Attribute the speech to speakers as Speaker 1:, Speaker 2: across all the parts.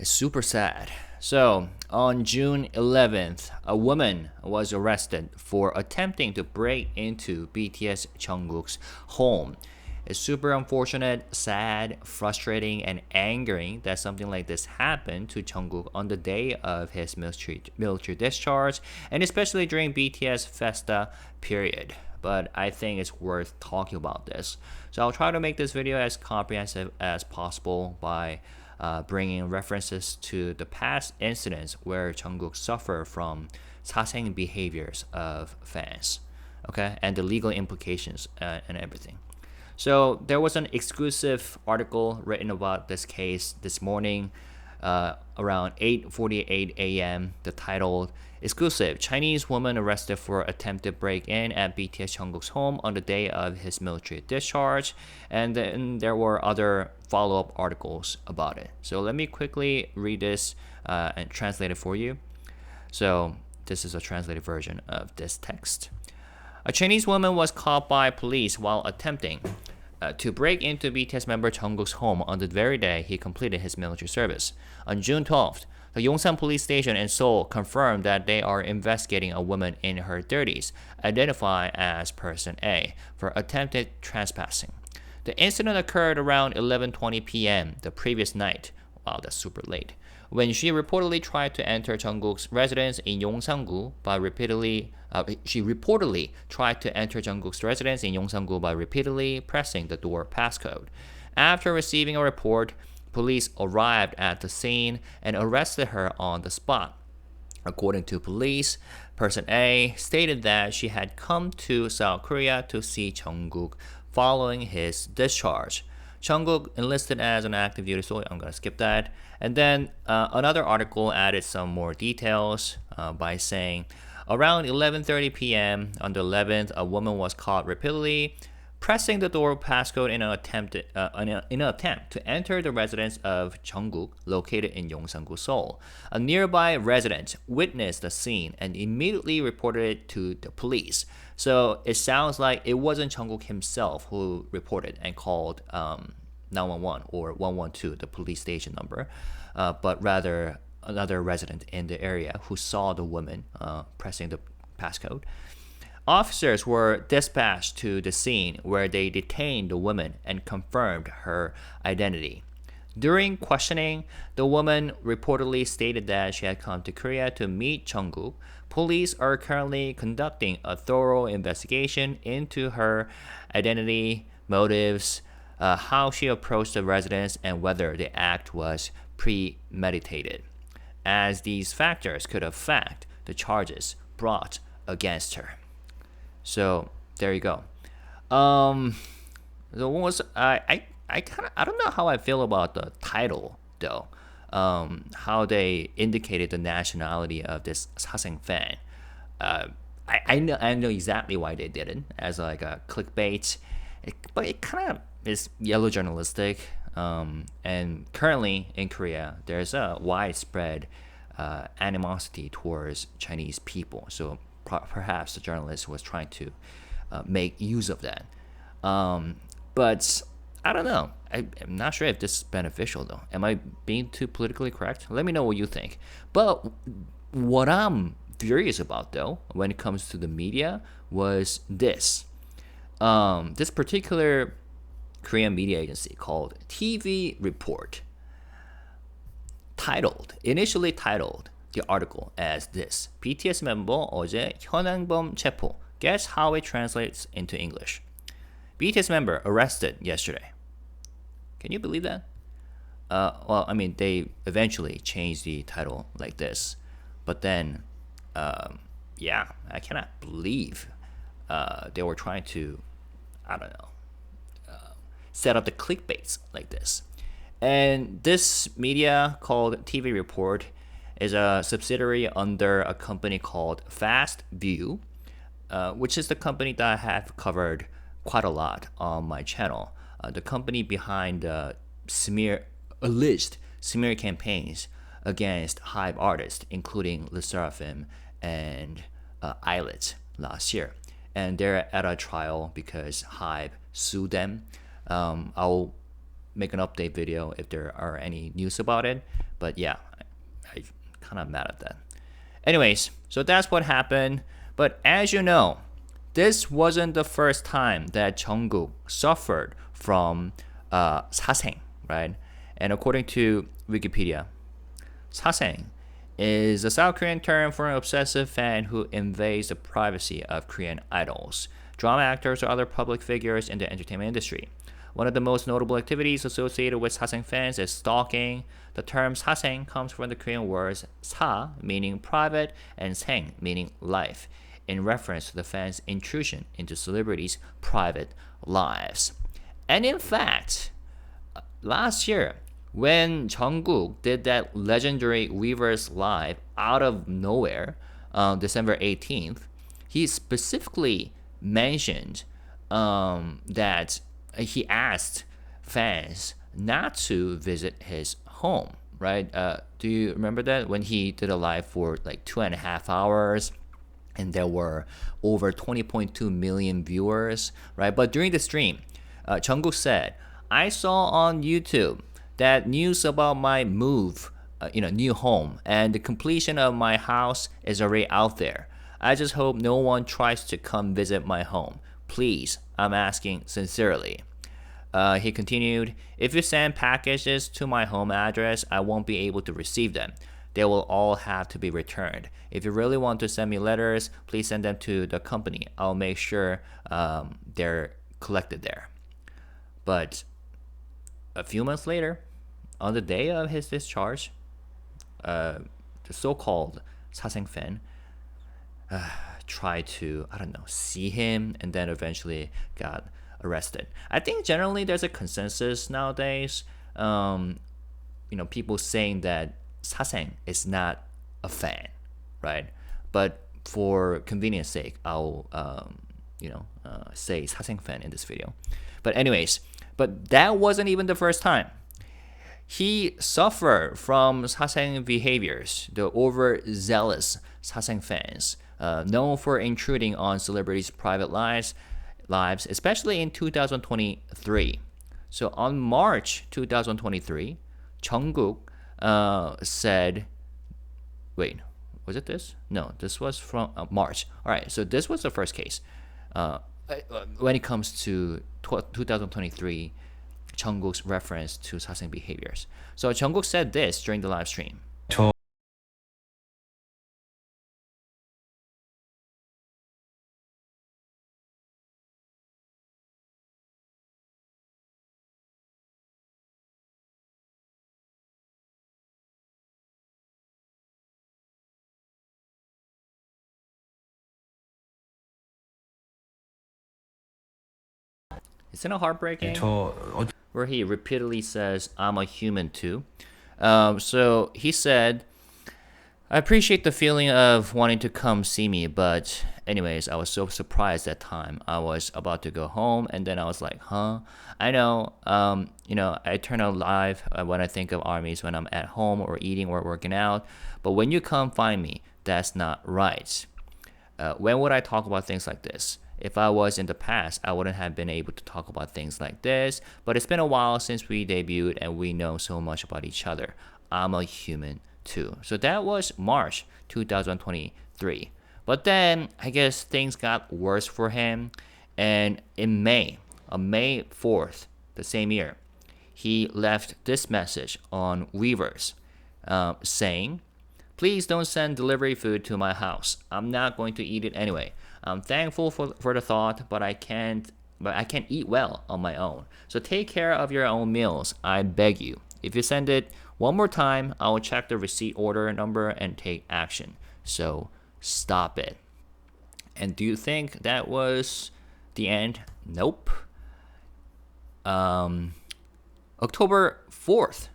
Speaker 1: It's super sad. So, on June 11th, a woman was arrested for attempting to break into BTS Jungkook's home. It's super unfortunate, sad, frustrating, and angering that something like this happened to Jungkook on the day of his military discharge, and especially during BTS Festa period. But I think it's worth talking about this. So I'll try to make this video as comprehensive as possible by bringing references to the past incidents where Jungkook suffered from sasaeng behaviors of fans, okay, and the legal implications and everything. So there was an exclusive article written about this case this morning around 8:48 a.m. The title "Exclusive: Chinese woman arrested for attempted break-in at BTS Jungkook's home on the day of his military discharge," and then there were other follow-up articles about it. So let me quickly read this and translate it for you. So this is a translated version of this text. A Chinese woman was caught by police while attempting to break into BTS member Jungkook's home on the very day he completed his military service. On June 12th, the Yongsan police station in Seoul confirmed that they are investigating a woman in her 30s, identified as Person A, for attempted trespassing. The incident occurred around 11:20 p.m. the previous night. Wow, that's super late. When she reportedly tried to enter Jungkook's residence in Yongsan-gu by repeatedly pressing the door passcode. After receiving a report, police arrived at the scene and arrested her on the spot. According to police, Person A stated that she had come to South Korea to see Jungkook following his discharge. Jungkook enlisted as an active duty soldier. I'm going to skip that. And then another article added some more details by saying, around 11:30 p.m. on the 11th, a woman was caught repeatedly pressing the door passcode in an attempt to enter the residence of Jungkook, located in Yongsan-gu, Seoul. A nearby resident witnessed the scene and immediately reported it to the police. So it sounds like it wasn't Jungkook himself who reported and called 911 or 112, the police station number, but rather another resident in the area who saw the woman pressing the passcode. Officers were dispatched to the scene where they detained the woman and confirmed her identity. During questioning, the woman reportedly stated that she had come to Korea to meet Jungkook. Police are currently conducting a thorough investigation into her identity, motives, how she approached the residence, and whether the act was premeditated, as these factors could affect the charges brought against her. So there you go. The one was I don't know how I feel about the title though. How they indicated the nationality of this sasaeng fan. I know exactly why they did it, as like a clickbait, but it kind of is yellow journalistic. And currently in Korea, there's a widespread animosity towards Chinese people. So perhaps the journalist was trying to make use of that. But I don't know. I'm not sure if this is beneficial though. Am I being too politically correct? Let me know what you think. But what I'm furious about though, when it comes to the media, was this. This particular Korean media agency called TV Report initially titled the article as this: BTS member 어제 현행범 체포. Guess how it translates into English. BTS member arrested yesterday. Can you believe that? Well, I mean, they eventually changed the title like this, but then, yeah, I cannot believe they were trying to, I don't know, set up the clickbaits like this. And this media called TV Report is a subsidiary under a company called Fast View, which is the company that I have covered quite a lot on my channel. The company behind alleged smear campaigns against HYBE artists, including Le Sserafim and Islet last year. And they're at a trial because HYBE sued them. I'll make an update video if there are any news about it. But yeah, I kind of mad at that. Anyways, so that's what happened. But as you know, this wasn't the first time that Jungkook suffered from sasaeng, right? And according to Wikipedia, sasaeng is a South Korean term for an obsessive fan who invades the privacy of Korean idols, drama actors, or other public figures in the entertainment industry. One of the most notable activities associated with sasaeng fans is stalking. The term sasaeng comes from the Korean words sa, meaning private, and seng, meaning life, in reference to the fans' intrusion into celebrities' private lives. And in fact, last year, when Jungkook did that legendary Weverse live out of nowhere on December 18th, he specifically mentioned that he asked fans not to visit his home, right? Do you remember that when he did a live for like 2.5 hours and there were over 20.2 million viewers, right? But during the stream, Jungkook said, I saw on YouTube that news about my move, new home, and the completion of my house is already out there. I just hope no one tries to come visit my home. Please, I'm asking sincerely. He continued, if you send packages to my home address, I won't be able to receive them. They will all have to be returned. If you really want to send me letters, please send them to the company. I'll make sure they're collected there. But a few months later, on the day of his discharge, the so-called sasaeng fan tried to, see him, and then eventually got arrested. I think generally there's a consensus nowadays, people saying that sasaeng is not a fan, right? But for convenience sake, I'll say sasaeng fan in this video. But anyways, but that wasn't even the first time. He suffered from sasaeng behaviors, the overzealous sasaeng fans, known for intruding on celebrities' private lives, especially in 2023. So on March 2023, Jungkook said, wait, was it this? No, this was from March. All right, so this was the first case. When it comes to 2023, Jungkook's reference to sasaeng behaviors. So Jungkook said this during the live stream. Isn't it heartbreaking? Where he repeatedly says, I'm a human too. So he said, I appreciate the feeling of wanting to come see me, but anyways, I was so surprised that time. I was about to go home, and then I was like, huh? I know, I turn on live when I think of armies when I'm at home or eating or working out, but when you come find me, that's not right. When would I talk about things like this? If I was in the past, I wouldn't have been able to talk about things like this, but it's been a while since we debuted and we know so much about each other. I'm a human too. So that was March 2023. But then I guess things got worse for him, and in May, on May 4th, the same year, he left this message on Weverse saying, please don't send delivery food to my house. I'm not going to eat it anyway. I'm thankful for the thought, but I can't eat well on my own. So take care of your own meals, I beg you. If you send it one more time, I will check the receipt order number and take action. So stop it. And do you think that was the end? Nope. October 4th,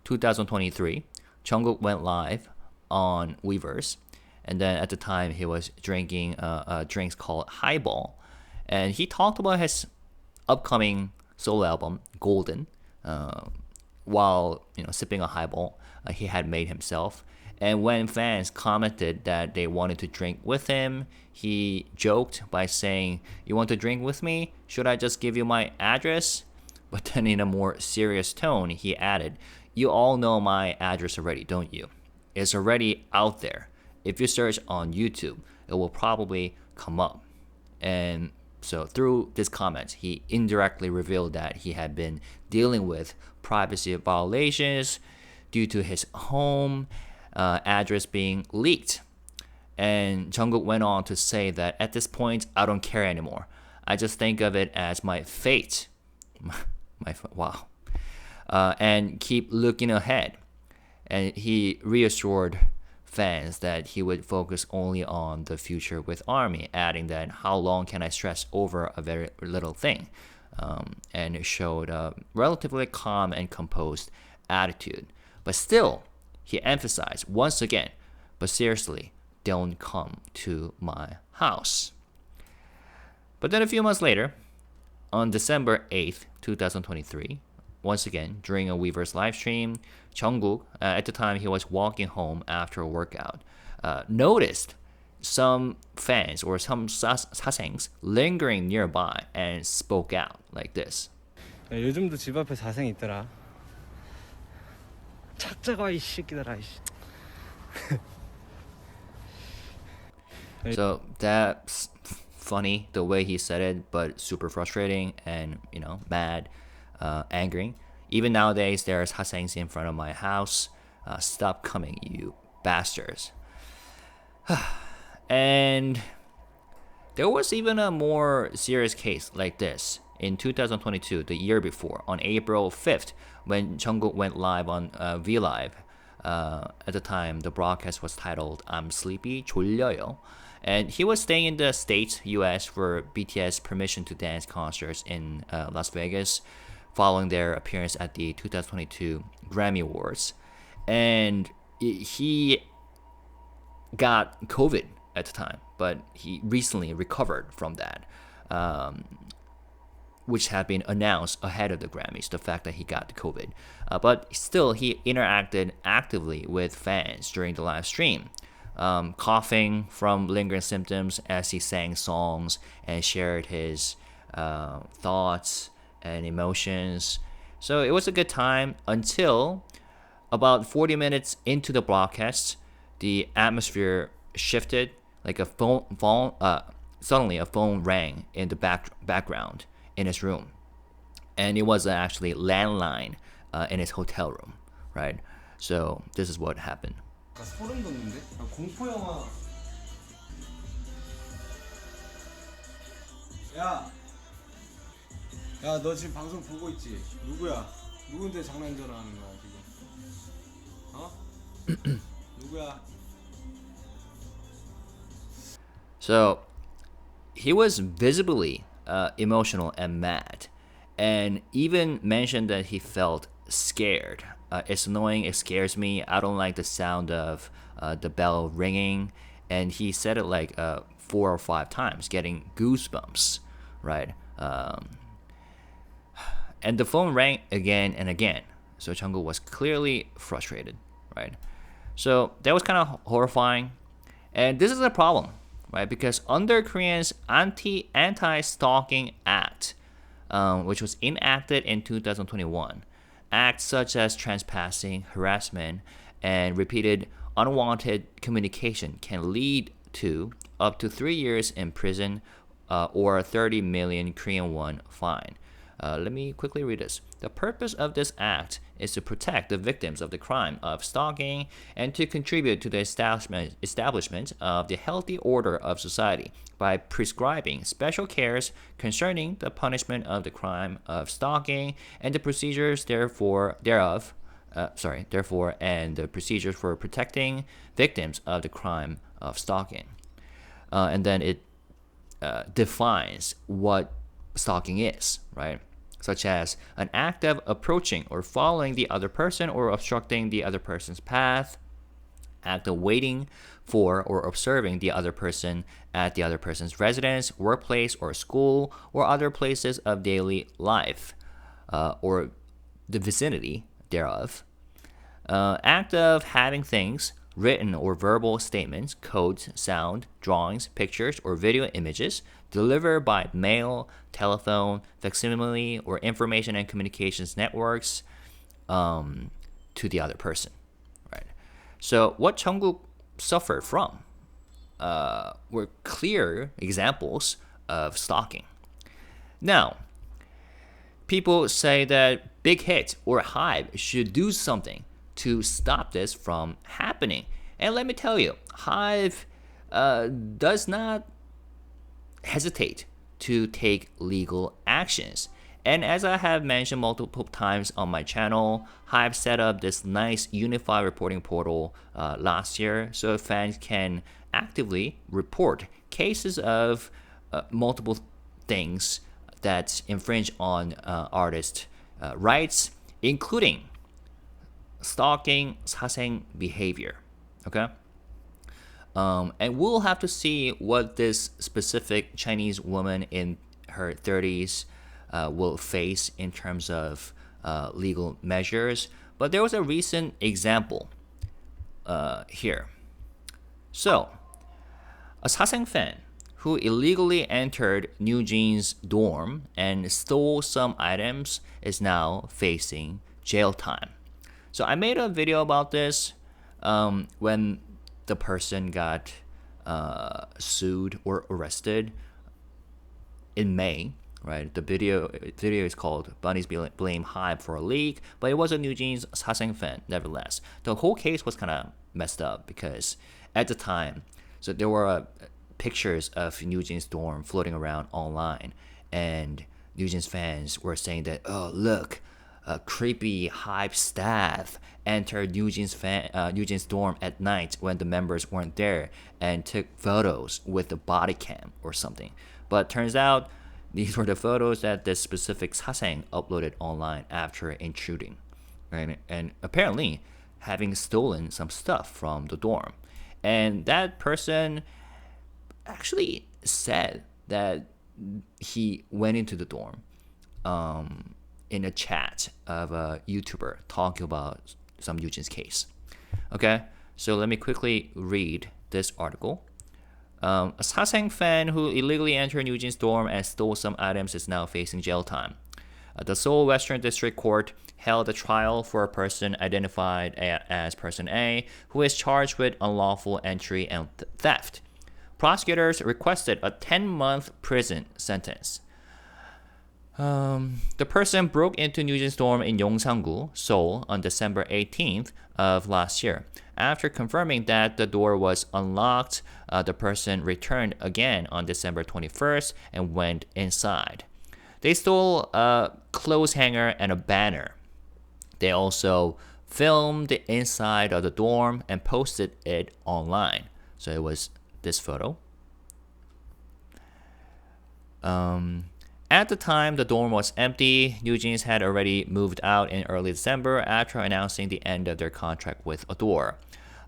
Speaker 1: 2023, Jungkook went live on Weverse. And then at the time, he was drinking drinks called HYBE, and he talked about his upcoming solo album, Golden, while sipping a HYBE he had made himself. And when fans commented that they wanted to drink with him, he joked by saying, "You want to drink with me? Should I just give you my address?" But then in a more serious tone, he added, "You all know my address already, don't you? It's already out there. If you search on YouTube, it will probably come up." And so through this comment, he indirectly revealed that he had been dealing with privacy violations due to his home address being leaked. And Jungkook went on to say that at this point, I don't care anymore. I just think of it as my fate. Wow. And keep looking ahead. And he reassured fans that he would focus only on the future with ARMY, adding that how long can I stress over a very little thing? And it showed a relatively calm and composed attitude. But still, he emphasized once again, but seriously, don't come to my house. But then a few months later, on December 8th, 2023, once again, during a Weverse livestream, Jungkook, at the time he was walking home after a workout, noticed some fans or some sasaengs lingering nearby and spoke out like this.
Speaker 2: 야, 요즘도 집 앞에 사생 있더라. 찾자가 이 새끼들아.
Speaker 1: So that's funny the way he said it, but super frustrating and mad, angering. Even nowadays, there's sasaengs in front of my house. Stop coming, you bastards. And there was even a more serious case like this in 2022, the year before, on April 5th, when Jungkook went live on V-Live. At the time, the broadcast was titled "I'm Sleepy, 졸려요." And he was staying in the States, US, for BTS Permission to Dance concerts in Las Vegas, following their appearance at the 2022 Grammy Awards. And he got COVID at the time, but he recently recovered from that, which had been announced ahead of the Grammys, the fact that he got COVID. But still, he interacted actively with fans during the live stream, coughing from lingering symptoms as he sang songs and shared his thoughts and emotions. So it was a good time until about 40 minutes into the broadcast, the atmosphere shifted, like suddenly a phone rang in the background in his room. And it was actually landline in his hotel room, right? So this is what happened.
Speaker 2: 소름 돋는데? 공포 영화. 야, 너 지금 방송 보고 있지? 누구야? 누군데 장난 전화하는 거야 지금? 어? 누구야?
Speaker 1: So he was visibly emotional and mad, and even mentioned that he felt scared. It's annoying, it scares me, I don't like the sound of the bell ringing. And he said it like 4 or 5 times, getting goosebumps, right? And the phone rang again and again. So Jungkook was clearly frustrated, right? So that was kind of horrifying. And this is a problem, right? Because under Korea's Anti-Stalking Act, which was enacted in 2021, acts such as trespassing, harassment, and repeated unwanted communication can lead to up to 3 years in prison or a 30 million Korean won fine. Let me quickly read this. The purpose of this act is to protect the victims of the crime of stalking and to contribute to the establishment of the healthy order of society by prescribing special cares concerning the punishment of the crime of stalking and the procedures therefore and the procedures for protecting victims of the crime of stalking. And then it defines what stalking is, right? Such as an act of approaching or following the other person or obstructing the other person's path, act of waiting for or observing the other person at the other person's residence, workplace, or school, or other places of daily life, or the vicinity thereof. Act of having things written or verbal statements, codes, sound, drawings, pictures, or video images delivered by mail, telephone, facsimile, or information and communications networks to the other person. Right. So what Jungkook suffered from were clear examples of stalking. Now, people say that Big Hit or HYBE should do something to stop this from happening. And let me tell you, HYBE does not hesitate to take legal actions. And as I have mentioned multiple times on my channel, HYBE set up this nice unified reporting portal last year so fans can actively report cases of multiple things that infringe on artist rights, including stalking, sasaeng behavior. Okay? And we'll have to see what this specific Chinese woman in her 30s will face in terms of legal measures. But there was a recent example here. So, a sasaeng fan who illegally entered New Jeans' dorm and stole some items is now facing jail time. So I made a video about this when the person got sued or arrested in May. Right, the video is called "Bunnies Blame HYBE for a Leak," but it was a New Jeans sasaeng fan. Nevertheless, the whole case was kind of messed up because at the time, so there were pictures of New Jeans dorm floating around online, and New Jeans fans were saying that, oh look, a creepy HYBE staff entered New Jeans dorm at night when the members weren't there and took photos with the body cam or something. But turns out these were the photos that this specific sasaeng uploaded online after intruding, right? And apparently having stolen some stuff from the dorm. And that person actually said that he went into the dorm in a chat of a YouTuber talking about some New Jeans case. Okay, so let me quickly read this article. A sasaeng fan who illegally entered New Jeans dorm and stole some items is now facing jail time. The Seoul Western District Court held a trial for a person identified as Person A, who is charged with unlawful entry and theft. Prosecutors requested a 10-month prison sentence. The person broke into New Jeans dorm in Yongsan, Seoul, on December 18th of last year. After confirming that the door was unlocked, the person returned again on December 21st and went inside. They stole a clothes hanger and a banner. They also filmed the inside of the dorm and posted it online. So it was this photo. At the time, the dorm was empty. New Jeans had already moved out in early December after announcing the end of their contract with Adore.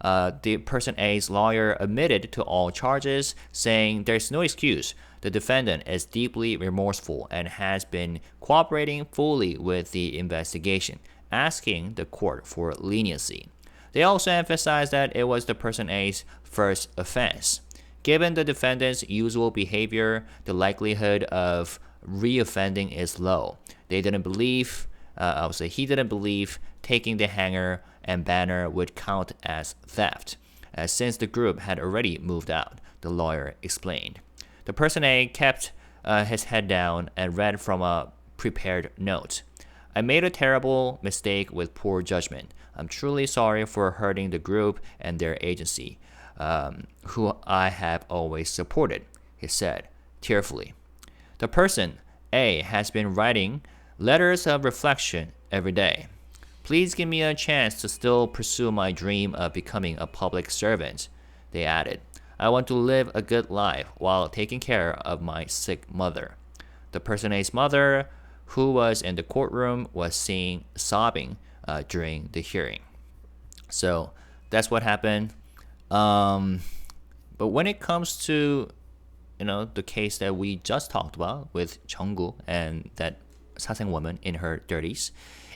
Speaker 1: The Person A's lawyer admitted to all charges, saying there's no excuse. The defendant is deeply remorseful and has been cooperating fully with the investigation, asking the court for leniency. They also emphasized that it was the Person A's first offense. Given the defendant's usual behavior, the likelihood of reoffending is low. He didn't believe taking the hanger and banner would count as theft, since the group had already moved out, the lawyer explained. The Person A kept his head down and read from a prepared note. I made a terrible mistake with poor judgment. I'm truly sorry for hurting the group and their agency, who I have always supported, he said, tearfully. The Person A has been writing letters of reflection every day. Please give me a chance to still pursue my dream of becoming a public servant, they added. I want to live a good life while taking care of my sick mother. The Person A's mother, who was in the courtroom, was seen sobbing during the hearing. So that's what happened. But when it comes to the case that we just talked about with Jungkook and that sasaeng woman in her 30s,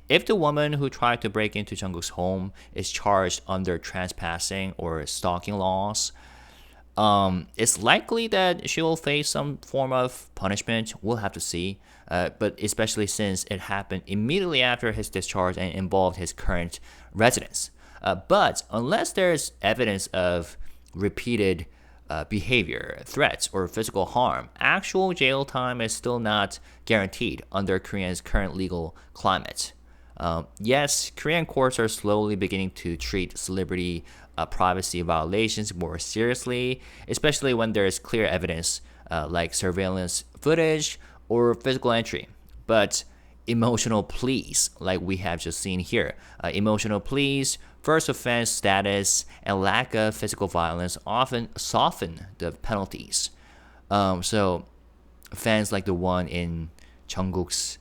Speaker 1: If the woman who tried to break into Jungkook's home is charged under trespassing or stalking laws, it's likely that she will face some form of punishment. We'll have to see. But especially since it happened immediately after his discharge and involved his current residence. But unless there's evidence of repeated behavior, threats, or physical harm, actual jail time is still not guaranteed under Korea's current legal climate. Yes, Korean courts are slowly beginning to treat celebrity privacy violations more seriously, especially when there's clear evidence like surveillance footage or physical entry. But emotional pleas, like we have just seen here, emotional pleas, first offense status, and lack of physical violence often soften the penalties. So fans like the one in Jungkook's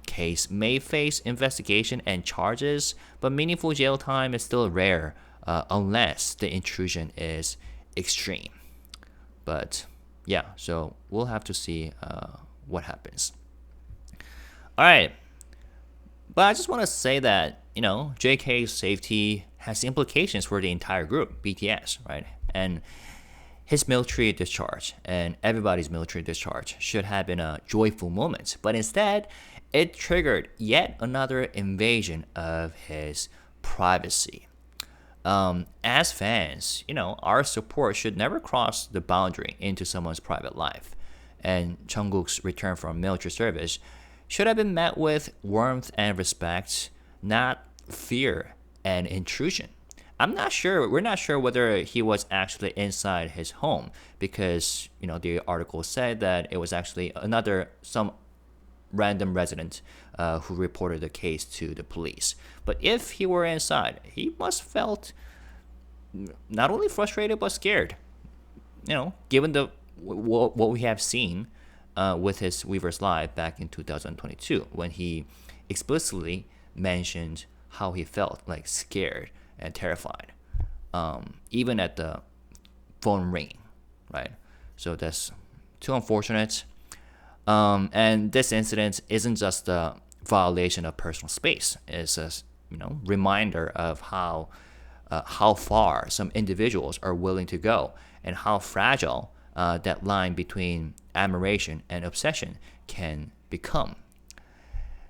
Speaker 1: case may face investigation and charges, but meaningful jail time is still rare unless the intrusion is extreme. But yeah, so we'll have to see what happens. All right, but I just want to say that JK's safety has implications for the entire group, BTS, right? And his military discharge and everybody's military discharge should have been a joyful moment, but instead, it triggered yet another invasion of his privacy. As fans, our support should never cross the boundary into someone's private life. And Jungkook's return from military service should have been met with warmth and respect, not fear and intrusion. We're not sure whether he was actually inside his home because, the article said that it was actually some random resident who reported the case to the police. But if he were inside, he must felt not only frustrated but scared. Given what we have seen with his Weverse Live back in 2022, when he explicitly mentioned how he felt like scared and terrified, even at the phone ringing, right? So that's too unfortunate. And this incident isn't just a violation of personal space; it's a reminder of how far some individuals are willing to go and how fragile that line between admiration and obsession can become.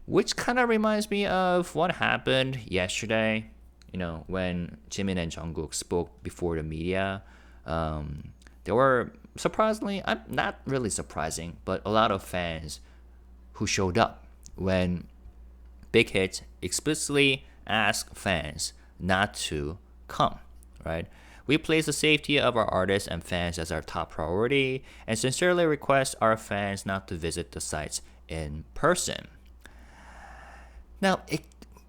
Speaker 1: Which kind of reminds me of what happened yesterday, when Jimin and Jungkook spoke before the media. There were surprisingly, not really surprising, but a lot of fans who showed up when Big Hit explicitly asked fans not to come, right? We place the safety of our artists and fans as our top priority and sincerely request our fans not to visit the sites in person. Now,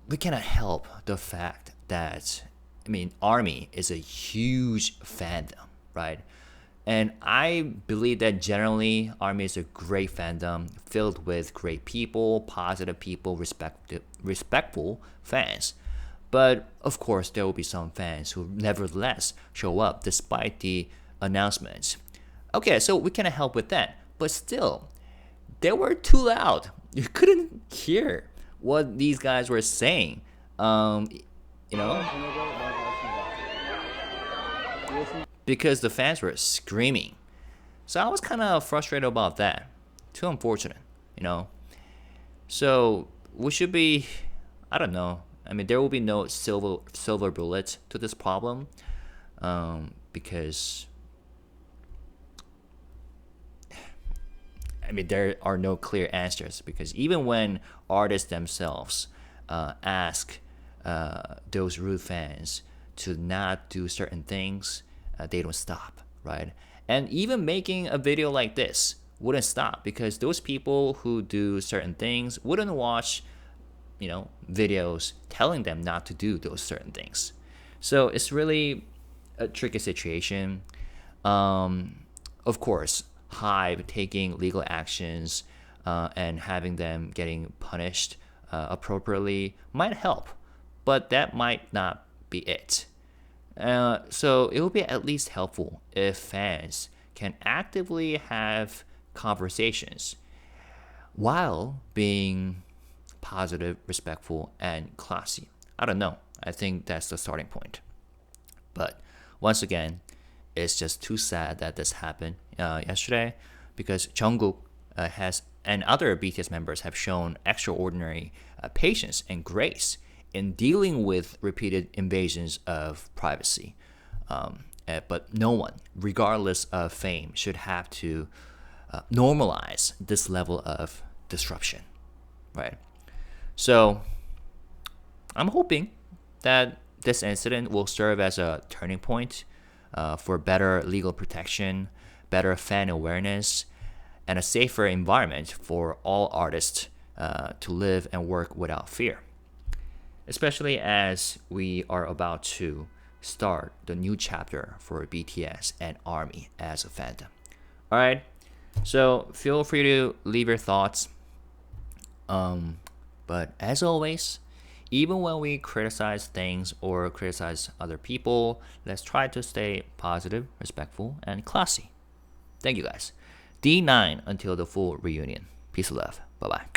Speaker 1: we cannot help the fact that, ARMY is a huge fandom, right? And I believe that generally ARMY is a great fandom filled with great people, positive people, respectful fans. But of course, there will be some fans who nevertheless show up despite the announcements. Okay, so we cannot help with that. But still, they were too loud. You couldn't hear what these guys were saying. Because the fans were screaming. So I was kind of frustrated about that. Too unfortunate, So we should be, I don't know. There will be no silver bullet to this problem, because there are no clear answers. Because even when artists themselves ask those rude fans to not do certain things, they don't stop, right? And even making a video like this wouldn't stop because those people who do certain things wouldn't watch videos telling them not to do those certain things. So it's really a tricky situation. Of course, HYBE taking legal actions and having them getting punished appropriately might help, but that might not be it. So it will be at least helpful if fans can actively have conversations while being positive, respectful, and classy. I don't know. I think that's the starting point. But once again, it's just too sad that this happened yesterday, because Jungkook has and other BTS members have shown extraordinary patience and grace in dealing with repeated invasions of privacy. But no one, regardless of fame, should have to normalize this level of disruption, right? So I'm hoping that this incident will serve as a turning point for better legal protection, better fan awareness, and a safer environment for all artists to live and work without fear, especially as we are about to start the new chapter for BTS and ARMY as a fandom. All right, so feel free to leave your thoughts. But as always, even when we criticize things or criticize other people, let's try to stay positive, respectful, and classy. Thank you guys. D9 until the full reunion. Peace and love. Bye bye.